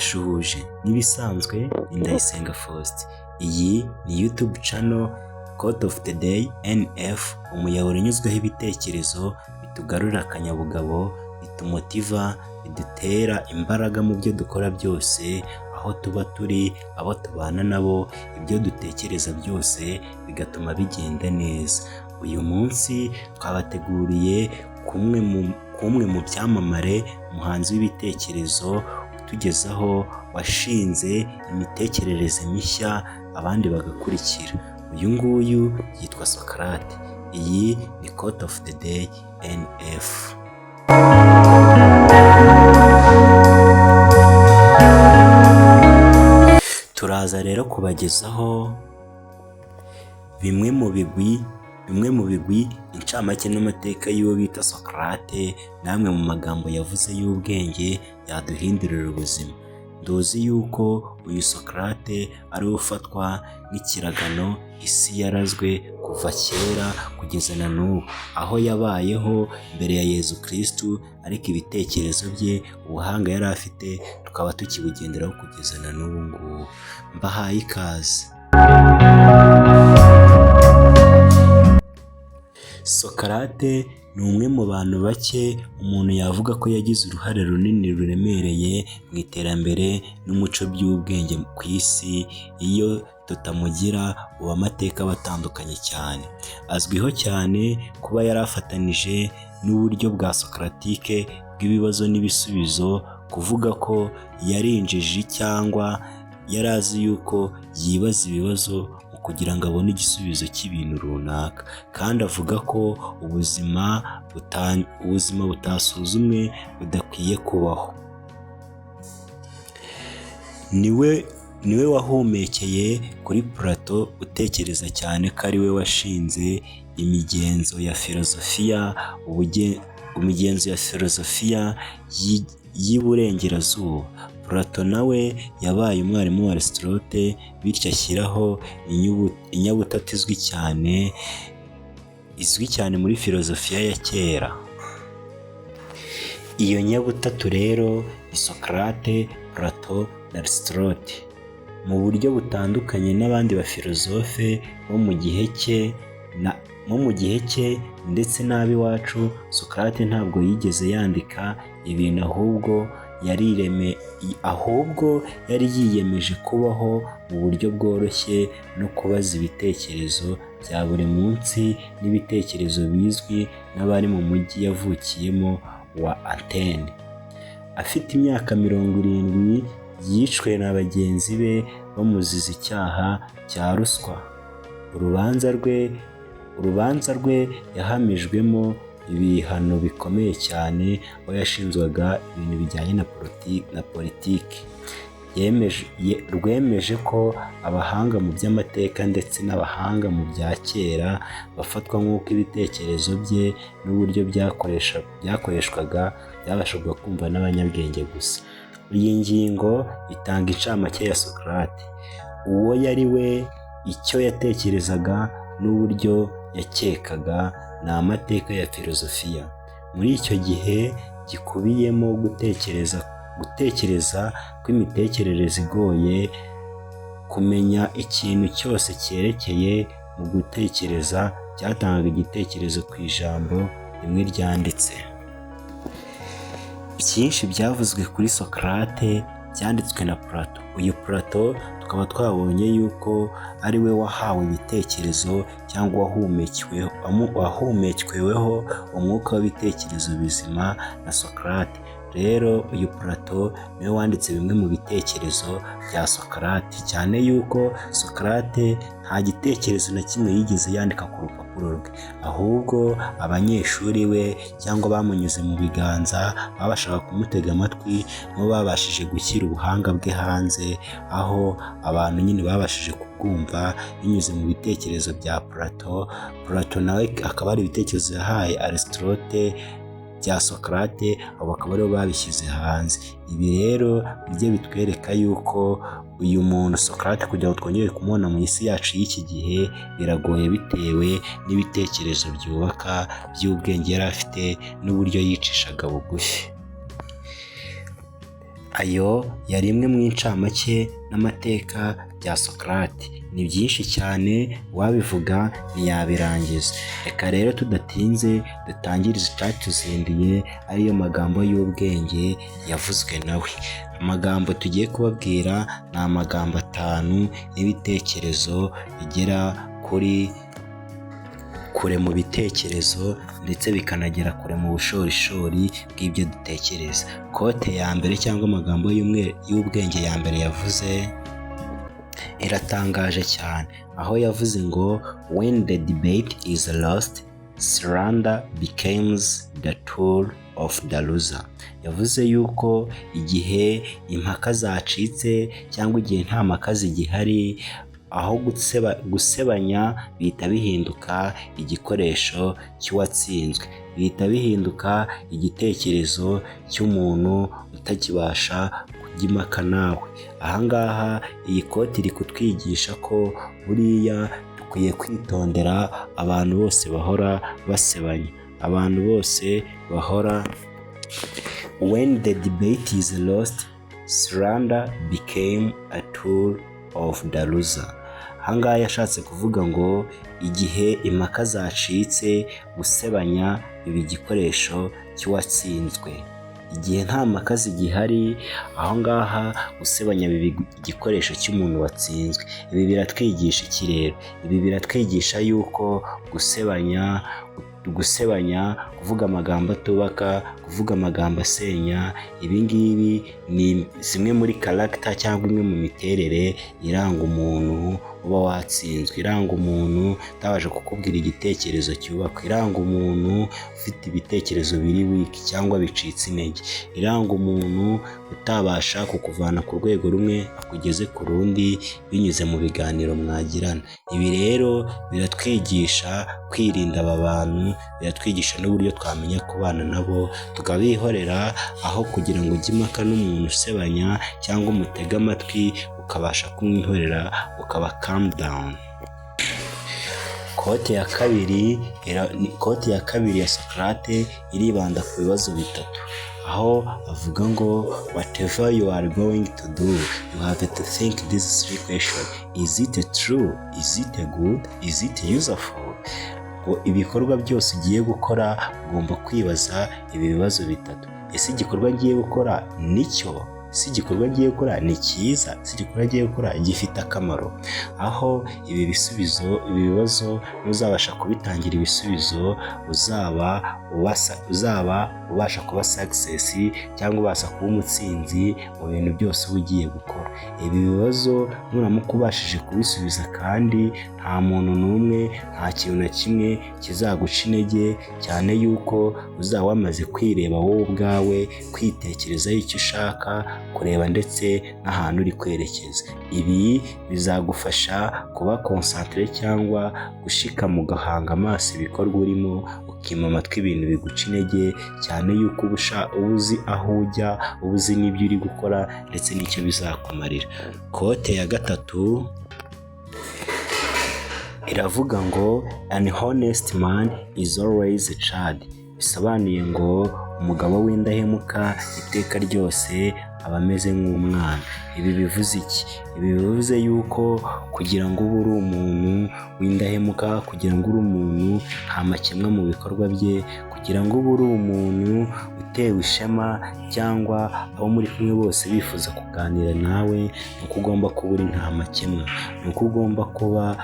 ndabashuhuje n'ibisanzwe ni Ndayisenga Faustin. Iyi ni YouTube channel Quote of the Day NF, umuyoboro unyuzweho ibitekerezo bitugarura akanyabugabo, bitumotiva, bidutera imbaraga mu byo dukora byose, aho tuba turi, abo tubana nabo, ibyo dutekereza byose bigatuma bigenda neza. Uyu munsi twabateguriye kumwe mu byamamare, umuhanzi w'ibitekerezo utugezaho, washinze imitekerereze mishya abandi bagakurikira. Uyu nguyu yitwa Socrate. Iyi ni Quote of the Day NF. Turaza rero kubagezaho bimwe mu bigwi incamake n'amateka y'uwo bita Socrate, namwe mu magambo yavuze y'ubwenge yaduhindurira ubuzima. Nduzi yuko uyu Socrate ari ufatwa nk'ikiragano isi yarazwe kuva kera kugeza na n'ubu, aho yabayeho mbere ya Yezu Kristu, ariko ibitekerezo bye, ubuhanga yari afite, tukaba tukibugenderaho kugeza na n'ubu ngubu. Mbahaye ikaze. Socrate ni umwe mu bantu bake umuntu yavuga ko yagize uruhare runini ruremereye mu iterambere n'umuco by'ubwenge ku isi. Iyo tutamugira, ubu amateka aba atandukanye cyane. Azwiho cyane kuba yari afatanije n'uburyo bwa Socratique bw'ibibazo n'ibisubizo, kuvuga ko yari injiji cyangwa yari azi yuko yibaza ibibazo kugira ngo abone igisubizo cy'ibintu runaka, kandi avuga ko ubuzima butasuzumwe budakwiye kubaho. Niwe wahumekeye kuri Plato, utekereza cyane ko ari we washinze imigenzo ya filozofiya y'iburengerazuba. Plato nawe yabaye umwarimu wa Aristote, bityo ashyiraho inyabutatu izwi cyane muri filozofiya ya kera. Iyo nyabutatu rero ni Socrate, Plato na Aristote. Mu buryo butandukanye n'abandi bafilozofe bo mu gihe cye ndetse n'ab'iwacu, Socrate ntabwo yigeze yandika ibintu, ahubwo yari yiyemeje kubaho mu buryo bworoshye no kubaza ibitekerezo bya buri munsi n'ibitekerezo bizwi n'abari mu mujyi yavukiyemo wa Athene. Afite imyaka 70, yishwe na bagenzi be bamuziza icyaha cya ruswa. Urubanza rwe yahamijwemo ibihano bikomeye cyane, aho yashinjwaga ibintu bijyanye na politiki. Rwemeje ko abahanga mu by'amateka ndetse n'abahanga mu bya kera bafatwa nk'uko ibitekerezo bye n'uburyo byakoreshwaga byabashaga kumva n'abanyabwenge gusa. Iyi ngingo itanga incamake ya Socrate, uwo yari we, icyo yatekerezaga n'uburyo yakekaga, ni amateka ya filozofiya. Muri icyo gihe gikubiyemo gutekereza kw'imitekerereze igoye, kumenya ikintu cyose cyerekeye mu gutekereza, cyatangaga igitekerezo ku ijambo rimwe ryanditse. Byinshi byavuzwe kuri Socrate byanditswe na Plato. Uyu Plato tukaba twabonye yuko ari we wahawe ibitekerezo cyangwa wahumekweho umwuka w'ibitekerezo bizima na Socrate. Rero uyu Plato niwe wanditse bimwe mu bitekerezo bya Socrate, cyane yuko Socrate nta gitekerezo na kimwe yigeze yandika ku rupapuro rwe, ahubwo abanyeshuri be cyangwa bamunyuze mu biganza babashaga kumutega amatwi, nibo babashije gushyira ubuhanga bwe hanze, aho abantu nyine babashije kubwumva binyuze mu bitekerezo bya Plato. Plato nawe akaba ari ibitekerezo yahaye Aristote bya Socrate, abo bakaba aribo babishyize hanze. Ibi rero nibyo bitwereka yuko uyu muntu Socrate, kugira ngo twongere kumubona mu isi yacu y'iki gihe, biragoye bitewe n'ibitekerezo byubaka by'ubwenge yari afite n'uburyo yicishaga bugufi. Ayo yari imwe mu incamake n'amateka bya Socrate. Ni byinshi cyane wabivuga ntiyabirangiza. Reka rero tudatinze dutangirize icyatuzinduye ariyo magambo y'ubwenge yavuzwe nawe. Amagambo tugiye kubabwira ni amagambo 5 n'ibitekerezo bigera kure mu bitekerezo ndetse bikanagera kure mu bushorishori bw'ibyo dutekereza. Kote ya mbere cyangwa amagambo y'ubwenge ya mbere yavuze iratangaje cyane, aho yavuze ngo when the debate is lost, slander becomes the tool of the loser. Yavuze yuko igihe impaka zacitse cyangwa igihe nta mpaka zigihari, aho gusebanya bihita bihinduka igikoresho cy'uwatsinzwe, bihita bihinduka igitekerezo cy'umuntu utakibasha kujya impaka nawe. Ahangaha iyi koti iri kutwigisha ko buriya dukwiye kwitondera abantu bose bahora basebanya, abantu bose bahora when the debate is lost, slander became a tool of the loser. Ahangaha yashatse kuvuga ngo igihe impaka zacitse, gusebanya biba igikoresho cy'uwatsinzwe. Igihe nta mpaka zigihari, aho ngaha gusebanya biba igikoresho cy'umuntu watsinzwe. Ibi biratwigisha iki rero? Ibi biratwigisha yuko gusebanya, kuvuga amagambo atubaka, kuvuga amagambo asenya, ibi ngibi ni zimwe muri character cyangwa imwe mu miterere iranga umuntu uba watsinzwe, iranga umuntu utabasha kukubwira igitekerezo cyubaka, iranga umuntu ufite ibitekerezo biri weak cyangwa bicitse intege, iranga umuntu utabasha kukuvana ku rwego rumwe akugeze ku rundi binyuze mu biganiro mwagirana. Ibi rero biratwigisha kwirinda aba bantu, biratwigisha n'uburyo twamenya kubana nabo tukabihorera, aho kugira ngo ujye impaka n'umuntu usebanya cyangwa umutege amatwi ukabasha kumwihorera ukaba calm down. Kote ya kabiri ya Socrate iribanda ku bibazo bitatu, aho avuga ngo whatever you are going to do, you have to think these 3 questions: is it true, is it good, is it useful? Ibikorwa byose ugiye gukora ugomba kwibaza ibi bibazo bitatu. Ese igikorwa ngiye gukora nicyo? Si igikorwa ngiye gukora ni cyiza? Si igikorwa ngiye gukora gifite akamaro? Aho ibi bibazo uzabasha kubitangira ibisubizo, uzaba ubasha kuba success cyangwa ubasha kuba umutsinzi mu bintu byose uba ugiye gukora. Ibi bibazo nuramuka ubashije kubisubiza kandi nta muntu n'umwe, nta kintu na kimwe kizaguca intege, cyane yuko uzaba wamaze kwireba wowe ubwawe, kwitekerezaho icyo ushaka, kureba ndetse n'ahantu uri kwerekeza. Ibi bizagufasha kuba concentré cyangwa gushika mu gahanga amaso ibikorwa urimo, ukima amatwi ibintu biguca intege, cyane yuko uba uzi aho ujya, uba uzi n'ibyo uri gukora ndetse n'icyo bizakumarira. Kote ya gatatu iravuga ngo an honest man is always a child. Bisobanuye ngo umugabo w'indahemuka iteka ryose aba ameze nk'umwana. Ibi bivuze iki? Ibi bivuze yuko kugira ngo ube uri umuntu w'indahemuka, kugira ngo ube umuntu nta makemwa mu bikorwa bye, kugira ngo ube uri umuntu utewe ishema cyangwa abo muri kumwe bose bifuza kuganira nawe, ni uko ugomba kuba uri nta makemwa, ni uko ugomba kuba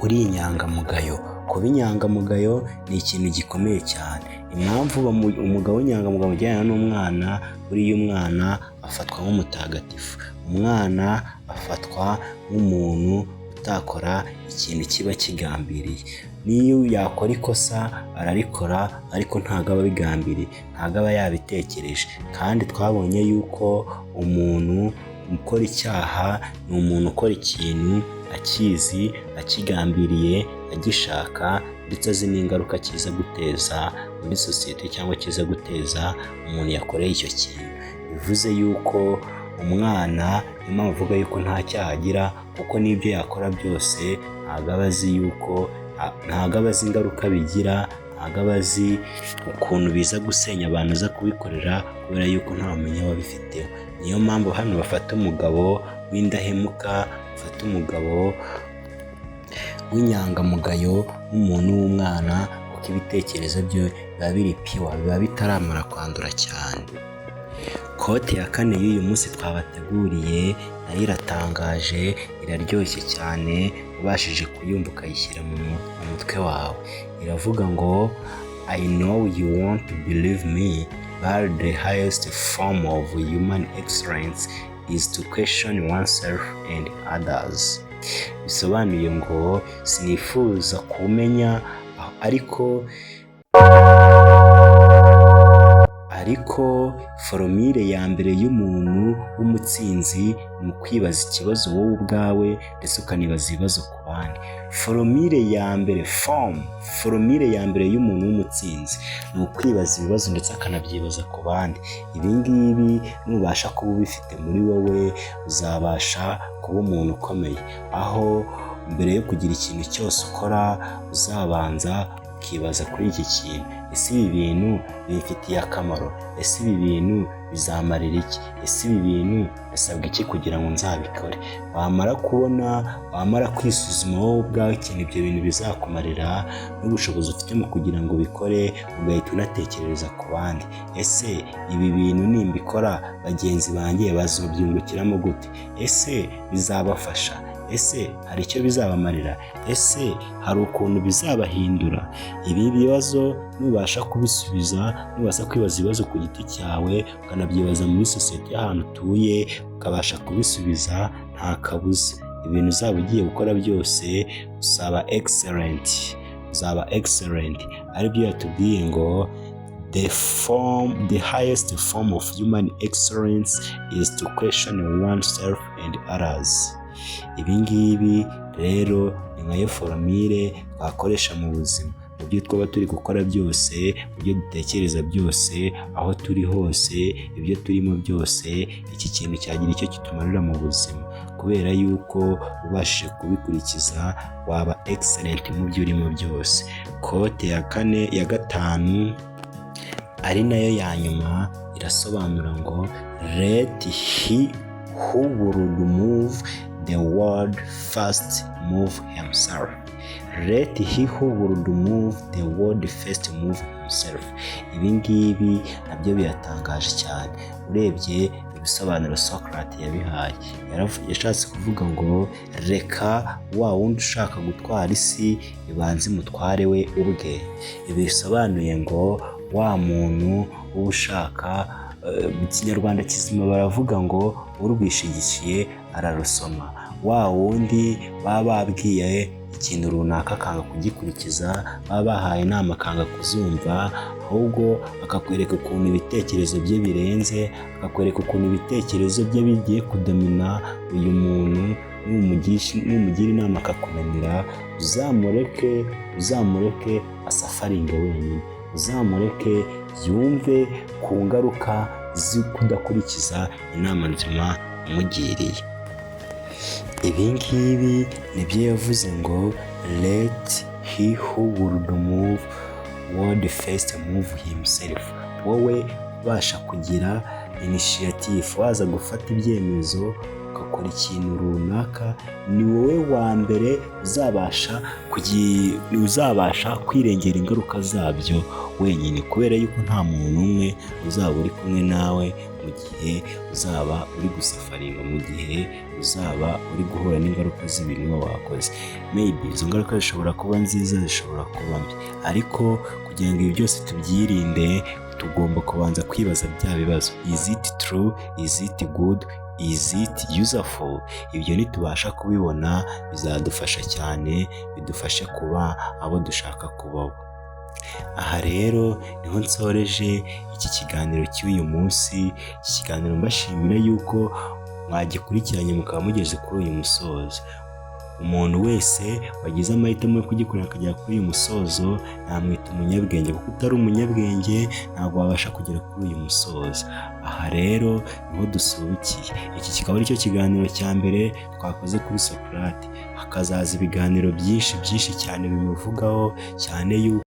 uri inyangamugayo. Kuba inyangamugayo ni ikintu gikomeye cyane. Impamvu umugabo w'inyangamugayo ujyana n'umwana, buriya umwana afatwa nk'umutagatifu, umwana afatwa nk'umuntu utakora ikintu kiba kigambiriye. Niyo yakora ikosa ararikora, ariko ntabwo aba abigambiriye, ntabwo aba yabitekereje. Kandi twabonye yuko umuntu ukora icyaha ni umuntu ukora ikintu akizi, akigambiriye, agishaka, ndetse azi n'ingaruka kiza guteza muri sosiyete cyangwa kiza guteza umuntu yakoreye icyo kintu. Bivuze yuko umwana, impamvu avuga yuko nta cyaha agira, kuko n'ibyo yakora byose ntabwo aba azi ingaruka bigira, ntabwo aba azi ukuntu biza gusenya abantu aza kubikorera kubera yuko nta bumenyi aba abifiteho. Niyo mpamvu hano bafata umugabo w'indahemuka, bafata umugabo w'inyangamugayo nk'umuntu w'umwana, kuko ibitekerezo bye biba biri piwa, biba bitaramara kwandura cyane. Kote ya kane y'uyu munsi twabateguriye nayo iratangaje, iraryoshye cyane, ubashije kuyumva ukayishyira mu mutwe wawe. Iravuga ngo I know you want to believe me, but the highest form of human excellence is to question oneself and others. Bisobanuye ngo sinifuza kumenya, ariko foromire ya mbere y'umuntu w'umutsinzi ni ukwibaza ikibazo wowe ubwawe ndetse ukanibaza ibibazo ku bandi. Foromire ya mbere y'umuntu w'umutsinzi ni ukwibaza ibibazo ndetse akanabyibaza ku bandi. Ibi ngibi nubasha kuba ubifite muri wowe, uzabasha kuba umuntu ukomeye, aho mbere yo kugira ikintu cyose ukora uzabanza ukibaza kuri iki kintu: ese ibi bintu bimfitiye akamaro? Ese ibi bintu bizamarira iki? Ese ibi bintu bisabwa iki kugira ngo nzabikore? wamara kwisuzuma wowe ubwawe ikintu ibyo bintu bizakumarira n'ubushobozi ufite mu kugira ngo ubikore, ugahita unatekereza ku bandi. Ese ibi bintu nimbikora bagenzi banjye bazobyungukiramo gute? Ese bizabafasha? Ese hari icyo bizabamarira? Ese hari ukuntu bizabahindura? Ibi bibazo nubasha kubisubiza, nubasha kwibaza ibibazo ku giti cyawe, ukanabyibaza muri sosiyete y'ahantu utuye, ukabasha kubisubiza, nta kabuza ibintu uzaba ugiye gukora byose uzaba excellent. Aribyo yatubwiye ngo the highest form of human excellence is to question oneself and others. Ibi ngibi rero ni nkayo foromire twakoresha mu buzima, mu byo twaba turi gukora byose, mu byo dutekereza byose, aho turi hose, ibyo turimo byose. Iki kintu cyagira icyo kitumarira mu buzima, kubera yuko ubashije kubikurikiza waba excellent mu byo urimo byose. Kote ya gatanu ari nayo ya nyuma irasobanura ngo let he who would move the world first move himself. Let he who would move the world first move himself. Ibi ngibi nabyo biratangaje cyane. Urebye ibisobanuro Socrates yabihaye, yashatse kuvuga ngo reka wa wundi ushaka gutwara isi ibanze mutware we ubwe. Ibi bisobanuye ngo wa muntu ushaka, mu kinyarwanda kizima baravuga ngo urwishigishiye ararusoma. Wa wundi baba babwiye ikintu runaka akanga kugikurikiza, baba bahaye inama akanga kuzumva, ahubwo akakwereka ukuntu ibitekerezo bye birenze, akakwereka ukuntu ibitekerezo bye bigiye kudomina uyu muntu. Numugira inama akakunanira, uzamureke asafaringe wenyine, uzamureke yumve ku ngaruka zo kudakurikiza inama nzima umugiriye. Ibi ngibi nibyo yavuze ngo let he who would move world first move himself. Wowe ubasha kugira initiative, waza gufata ibyemezo ugakora ikintu runaka, ni wowe wa mbere uzabasha kwirengera ingaruka zabyo wenyine, kubera yuko nta muntu umwe uzaba uri kumwe nawe mu gihe uzaba uri gusafaringa, mu gihe uzaba uri guhura n'ingaruka z'ibintu wakoze. Maybe izo ngaruka zishobora kuba nziza, zishobora kuba mbi, ariko kugira ngo ibi byose tubyirinde tugomba kubanza kwibaza bya bibazo: is it true? Is it good? Is it useful? Ibyo nitubasha kubibona bizadufasha cyane, bidufashe kuba abo dushaka kubaho. Aha rero niho nsoreje iki kiganiro cy'uyu munsi. Iki kiganiro mbashimira yuko mwagikurikiranye mukaba mugeze kuri uyu musozo. Umuntu wese wagize amahitamo yo kugikorera akagera kuri uyu musozo namwita umunyabwenge, kuko utari umunyabwenge ntabwo wabasha kugera kuri uyu musozo. Aha rero niho dusubikiye. Iki kikaba aricyo kiganiro cya mbere twakoze kuri Socrates. Hakazaza ibiganiro byinshi cyane bimuvugaho cyane yuko